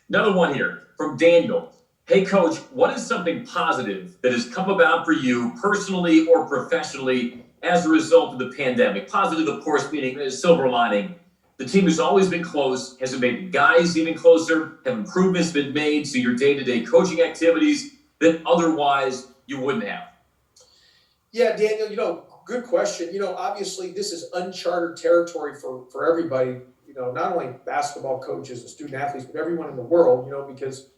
Another one here from Daniel. Hey, Coach, what is something positive that has come about for you personally or professionally as a result of the pandemic? Positive, of course, meaning a silver lining. The team has always been close. Has it made the guys even closer? Have improvements been made to your day-to-day coaching activities that otherwise you wouldn't have? Yeah, Daniel, good question. Obviously this is uncharted territory for everybody, not only basketball coaches and student athletes, but everyone in the world, because,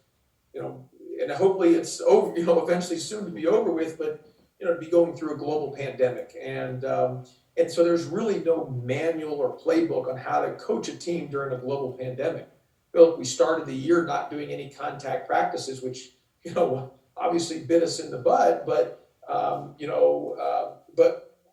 and hopefully it's over, eventually soon to be over with, but, to be going through a global pandemic. And so there's really no manual or playbook on how to coach a team during a global pandemic. We started the year not doing any contact practices, which, obviously bit us in the butt, but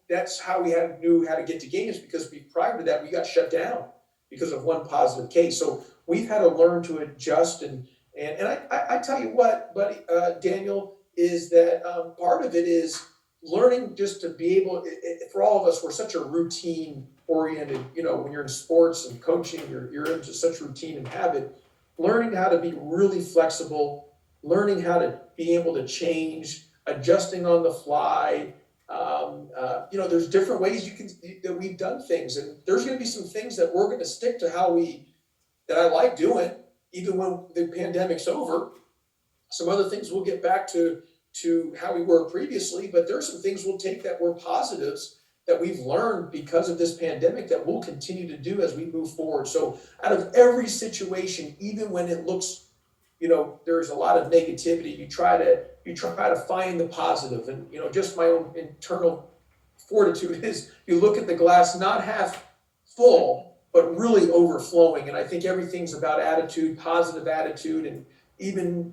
that's how we knew how to get to games, because prior to that we got shut down because of one positive case. So we've had to learn to adjust, and I tell you what, buddy, Daniel, is that part of it is learning just to be able. For all of us, we're such a routine oriented. When you're in sports and coaching, you're into such routine and habit. Learning how to be really flexible, learning how to be able to change, adjusting on the fly. There's different ways that we've done things, and there's going to be some things that we're going to stick to that I like doing, even when the pandemic's over. Some other things we'll get back to how we were previously, but there's some things we'll take that were positives that we've learned because of this pandemic that we'll continue to do as we move forward. So out of every situation, even when it looks, there's a lot of negativity, you try to find the positive. And just my own internal fortitude is you look at the glass not half full but really overflowing. And I think everything's about attitude, positive attitude, and even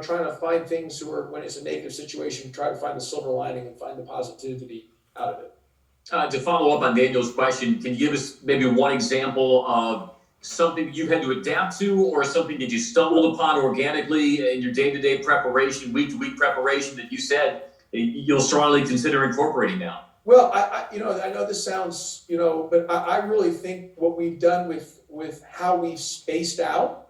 trying to find things when it's a negative situation, try to find the silver lining and find the positivity out of it. To follow up on Daniel's question, can you give us maybe one example of something you had to adapt to, or something that you stumbled upon organically in your day-to-day preparation, week-to-week preparation, that you said you'll strongly consider incorporating now? Well, I know this sounds, but I really think what we've done with how we've spaced out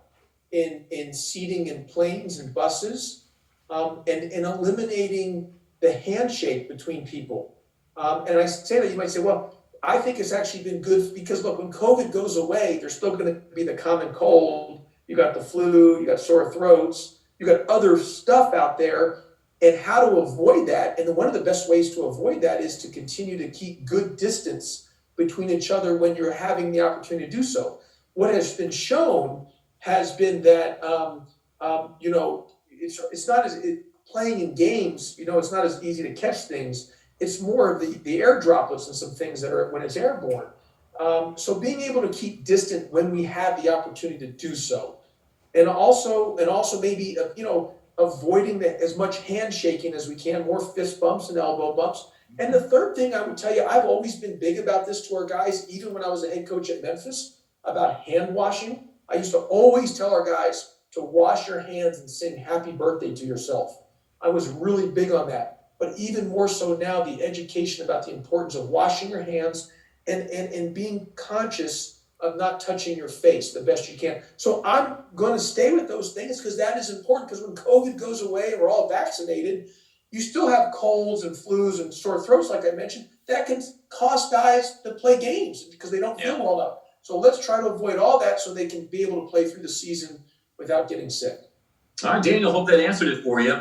in seating in planes and buses, and eliminating the handshake between people. And I say that, you might say, well, I think it's actually been good, because look, when COVID goes away, there's still going to be the common cold. You got the flu, you got sore throats, you got other stuff out there, and how to avoid that. And one of the best ways to avoid that is to continue to keep good distance between each other when you're having the opportunity to do so. What has been shown has been that, it's not playing in games, it's not as easy to catch things. It's more of the air droplets and some things that are when it's airborne. So being able to keep distant when we have the opportunity to do so, and also maybe avoiding as much handshaking as we can, more fist bumps and elbow bumps. And the third thing I would tell you, I've always been big about this to our guys, even when I was a head coach at Memphis, about hand washing. I used to always tell our guys to wash your hands and sing happy birthday to yourself. I was really big on that. But even more so now, the education about the importance of washing your hands and being conscious of not touching your face the best you can. So I'm going to stay with those things, because that is important, because when COVID goes away and we're all vaccinated, you still have colds and flus and sore throats, like I mentioned, that can cost guys to play games because they don't feel well enough. So let's try to avoid all that so they can be able to play through the season without getting sick. All right, Daniel, hope that answered it for you.